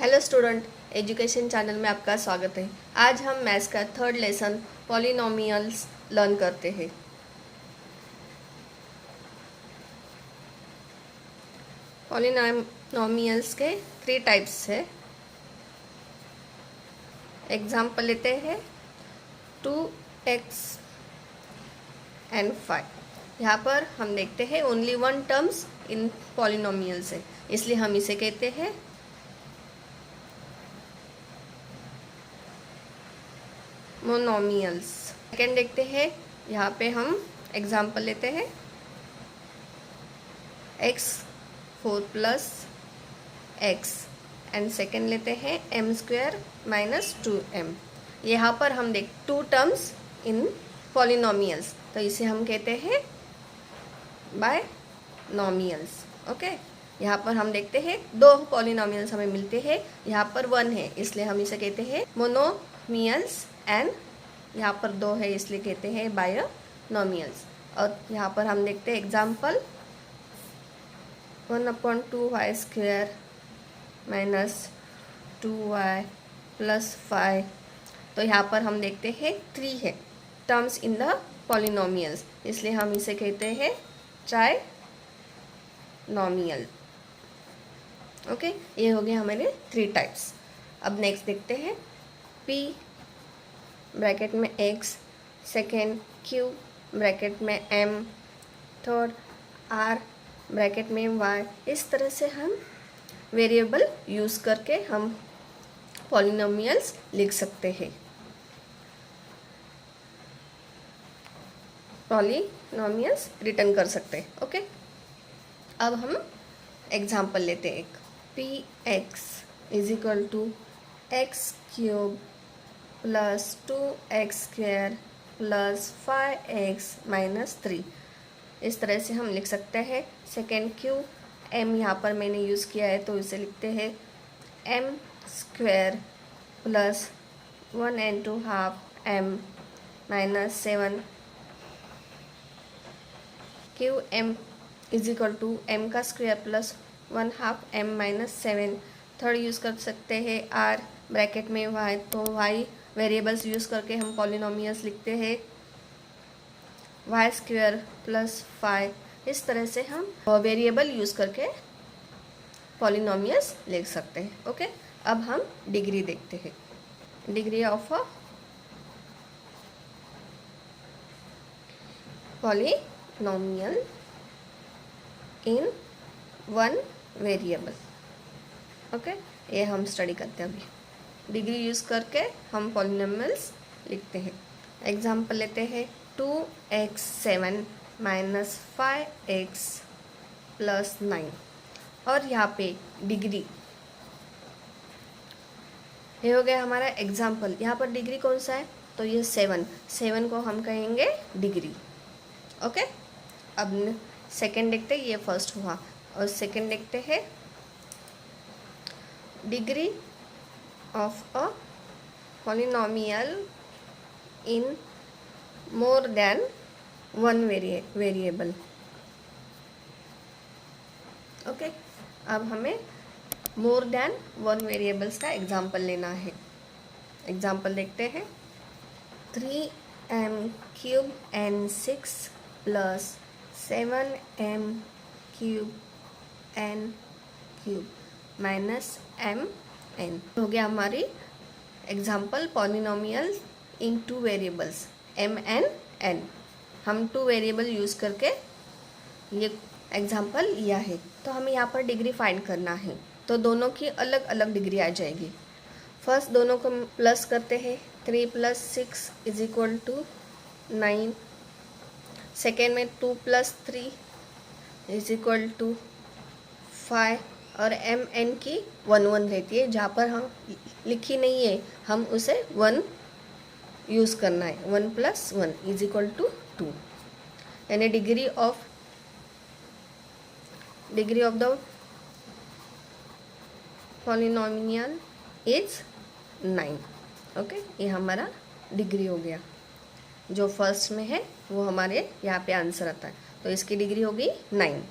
Hello student, education channel में आपका स्वागत है। आज हम मैथ्स का थर्ड लेसन पॉलिनोमियल्स लर्न करते हैं। पॉलिनोमियल्स के 3 टाइप्स है। एग्जाम्पल लेते हैं 2x एंड 5। यहाँ पर हम देखते हैं only one terms in polynomials है, इसलिए हम इसे कहते हैं मोनोमियल्स। सेकेंड देखते हैं, यहाँ पे हम एग्जाम्पल लेते हैं x4 plus x and second लेते हैं m² माइनस 2m। यहाँ पर हम देख 2 टर्म्स इन पॉलिनोमियल्स, तो इसे हम कहते हैं बायनोमियल्स। ओके, यहाँ पर हम देखते हैं 2 पॉलिनोमियल्स हमें मिलते हैं, यहाँ पर 1 है इसलिए हम इसे कहते हैं मोनोमियल्स एंड यहाँ पर 2 है इसलिए कहते हैं बायनोमियल्स। और यहाँ पर हम देखते हैं example 1/2y² minus 2y plus 5। तो यहाँ पर हम देखते हैं 3 है टर्म्स इन द पॉलिनोमियल्स, इसलिए हम इसे कहते हैं ट्राइनोमियल। ओके, ये हो गए हमारे 3 टाइप्स। अब नेक्स्ट देखते हैं p ब्रैकेट में x, सेकेंड q ब्रैकेट में m, थर्ड r ब्रैकेट में y। इस तरह से हम वेरिएबल यूज़ करके हम पॉलिनोमियल्स लिख सकते हैं, पॉलिनोमियल्स रिटर्न कर सकते हैं। ओके, अब हम एग्जाम्पल लेते हैं एक px is equal to x³ plus 2x² plus 5x minus 3। इस तरह से हम लिख सकते हैं। सेकेंड q m यहाँ पर मैंने यूज़ किया है तो इसे लिखते हैं m² plus 1/2 m minus 7। q m is equal to m का square plus 1/2 m minus 7। Third use कर सकते हैं r ब्रैकेट में y, तो y वेरिएबल्स यूज़ करके हम पॉलिनोमियल्स लिखते हैं y² प्लस 5। इस तरह से हम वेरिएबल यूज़ करके पॉलिनोमियल्स लिख सकते हैं। ओके, अब हम डिग्री देखते हैं। Degree of a polynomial in one variable. Okay, ये हम स्टडी करते हैं अभी। डिग्री यूज़ करके हम पॉलिनोमियल्स लिखते हैं। एग्जाम्पल लेते हैं 2x7 माइनस 5x प्लस 9। और यहाँ पे डिग्री, ये हो गया हमारा एग्जाम्पल। यहाँ पर डिग्री कौन सा है, तो ये 7 को हम कहेंगे डिग्री। ओके, अब सेकेंड देखते हैं, ये फर्स्ट हुआ और सेकेंड देखते हैं degree of a polynomial in more than one variable. Okay, अब हमें मोर देन वन वेरिएबल्स का एग्जाम्पल लेना है। एग्जाम्पल देखते हैं 3m³ n 6 plus 7m³ n³ minus mn। हो गया हमारी एग्जाम्पल पॉलिनोमियल इन 2 वेरिएबल्स m n n। हम 2 वेरिएबल यूज़ करके ये एग्जाम्पल लिया है। तो हमें यहाँ पर डिग्री फाइंड करना है, तो दोनों की अलग अलग डिग्री आ जाएगी। फर्स्ट दोनों को प्लस करते हैं, 3 plus 6 is equal to 9। Second में 2 प्लस 3 इज इक्वल टू 5। और m n की 1 रहती है, जहाँ पर हम लिखी नहीं है हम उसे 1 यूज़ करना है। 1 प्लस 1 इज इक्वल टू 2, यानी degree of the polynomial is 9। Okay, ये हमारा डिग्री हो गया। जो फर्स्ट में है वो हमारे यहाँ पे आंसर आता है, तो इसकी डिग्री होगी 9।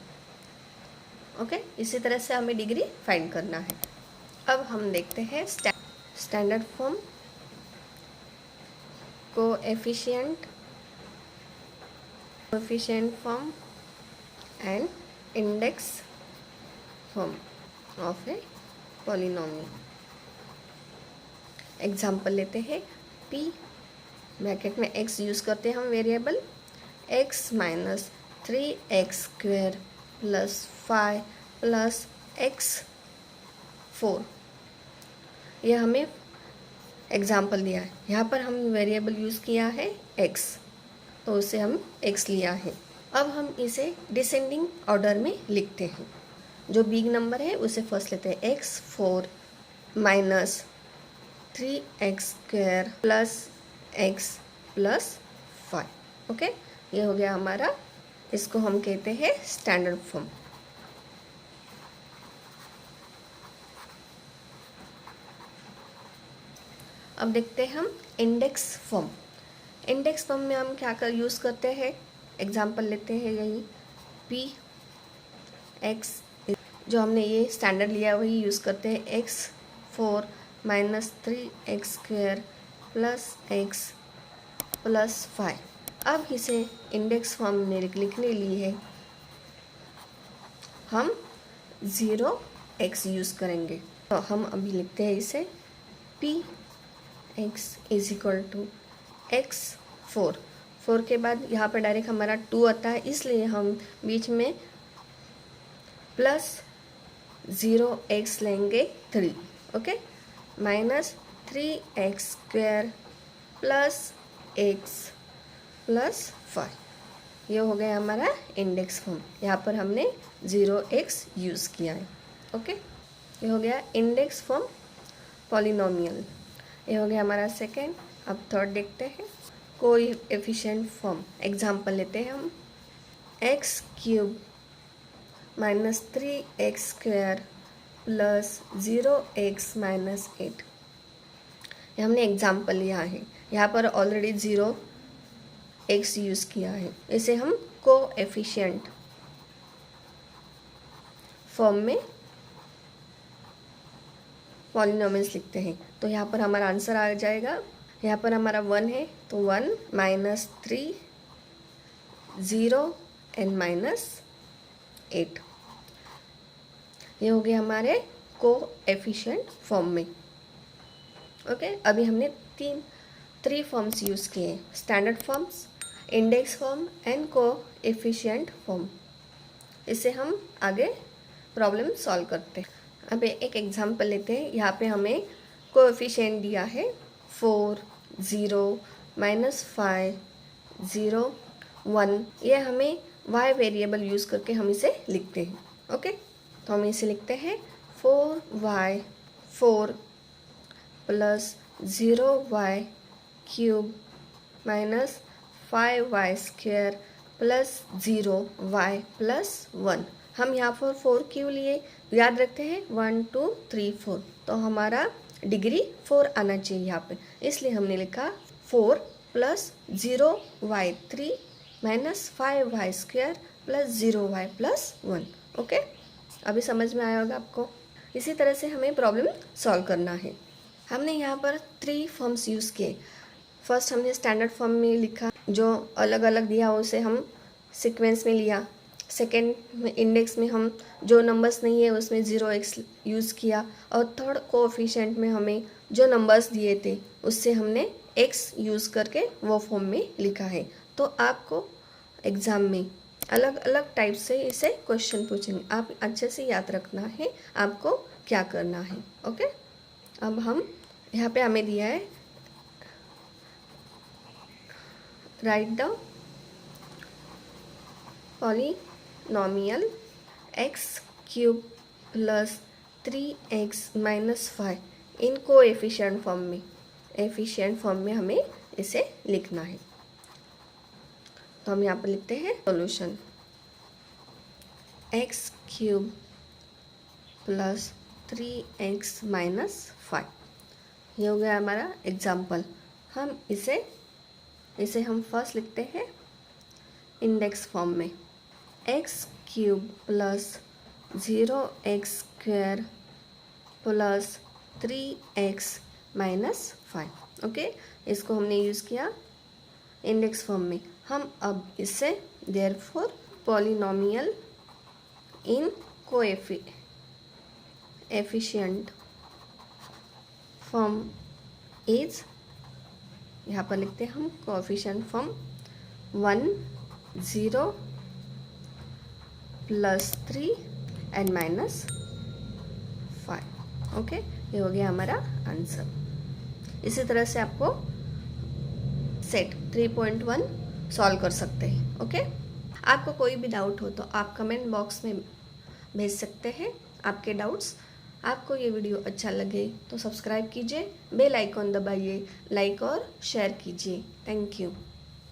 ओके, इसी तरह से हमें डिग्री फाइंड करना है। अब हम देखते हैं standard form, coefficient form and index form of a polynomial. Example लेते हैं। p ब्रैकेट में x यूज़ करते हैं हम variable, x minus 3x² plus 5 plus x4, ये हमें एग्जाम्पल दिया है। यहाँ पर हम वेरिएबल यूज़ किया है x, तो उसे हम x लिया है। अब हम इसे डिसेंडिंग ऑर्डर में लिखते हैं। जो बिग नंबर है उसे फर्स्ट लेते हैं, x4 minus 3x² plus x plus 5। Okay, ये हो गया हमारा, इसको हम कहते हैं स्टैंडर्ड फॉर्म। अब देखते हैं हम इंडेक्स फॉर्म। इंडेक्स फॉर्म में हम क्या कर यूज़ करते हैं, एग्जाम्पल लेते हैं यही p x, जो हमने ये स्टैंडर्ड लिया वही यूज़ करते हैं, x4 minus 3x² plus x plus 5। अब इसे इंडेक्स फॉर्म में लिखने लिए हम 0x यूज़ करेंगे। तो हम अभी लिखते हैं इसे p x is equal to x4, 4 के बाद यहाँ पर डायरेक्ट हमारा 2 आता है, इसलिए हम बीच में प्लस 0x लेंगे 3, okay, minus 3x² plus x plus 5। ये हो गया हमारा इंडेक्स फॉर्म। यहाँ पर हमने 0x यूज़ किया है। ओके, ये हो गया इंडेक्स फॉर्म पॉलिनोमियल। ये हो गया हमारा सेकेंड। अब थर्ड देखते हैं, कोएफिशिएंट फॉर्म। एग्जाम्पल लेते हैं हम, x³ minus 3x² plus 0x minus 8। ये हमने एग्जाम्पल लिया है, यहाँ पर ऑलरेडी 0x यूज़ किया है। इसे हम कोएफिशिएंट फॉर्म में पॉलिनोमियल्स लिखते हैं। तो यहाँ पर हमारा आंसर आ जाएगा, यहाँ पर हमारा 1 है तो 1 माइनस 3 0 एंड माइनस 8। ये हो गया हमारे कोएफिशिएंट फॉर्म में। ओके, अभी हमने 3 फॉर्म्स यूज़ किए, standard forms, index form and coefficient form. इससे हम आगे प्रॉब्लम सॉल्व करते हैं। अब एक एग्जांपल लेते हैं। यहाँ पे हमें कोएफिशिएंट दिया है 4 0 माइनस 5 0 1। ये हमें y वेरिएबल यूज़ करके हम इसे लिखते हैं। ओके, तो हम इसे लिखते हैं 4y4 plus 0y³ minus 5y² plus 0y plus 1। हम यहाँ पर 4 क्यों लिए, याद रखते हैं 1 2 3 4, तो हमारा डिग्री 4 आना चाहिए यहाँ पे, इसलिए हमने लिखा 4 plus 0y3 minus 5y² plus 0y plus 1। Okay, अभी समझ में आया होगा आपको। इसी तरह से हमें प्रॉब्लम सॉल्व करना है। हमने यहाँ पर 3 फॉर्म्स यूज़ किए। फर्स्ट हमने स्टैंडर्ड फॉर्म में लिखा, जो अलग अलग दिया उसे हम सीक्वेंस में लिया। सेकेंड इंडेक्स में हम जो नंबर्स नहीं है उसमें 0x यूज़ किया। और थर्ड कोएफिशिएंट में हमें जो नंबर्स दिए थे उससे हमने x यूज़ करके वो फॉर्म में लिखा है। तो आपको एग्ज़ाम में अलग अलग टाइप से इसे क्वेश्चन पूछेंगे, आप अच्छे से याद रखना है आपको क्या करना है। ओके, अब हम यहाँ पे हमें दिया है, right the polynomial x³ plus 3x minus 5 in coefficient form में, एफिशिएंट फॉर्म में हमें इसे लिखना है। तो हम यहाँ पर लिखते हैं solution, x³ plus 3x minus 5। ये हो गया हमारा एग्जाम्पल। हम इसे हम फर्स्ट लिखते हैं इंडेक्स फॉर्म में, x³ plus 0x² plus 3x minus 5। Okay, इसको हमने यूज़ किया इंडेक्स फॉर्म में। हम अब इससे therefore polynomial in coefficient form is, यहाँ पर लिखते हैं हम coefficient form 1 0 plus 3 and minus 5। Okay, ये हो गया हमारा आंसर। इसी तरह से आपको सेट 3.1 सॉल्व कर सकते हैं। ओके, आपको कोई भी डाउट हो तो आप कमेंट बॉक्स में भेज सकते हैं आपके डाउट्स। आपको ये वीडियो अच्छा लगे तो सब्सक्राइब कीजिए, बेल आइकॉन दबाइए, लाइक और शेयर कीजिए। Thank you.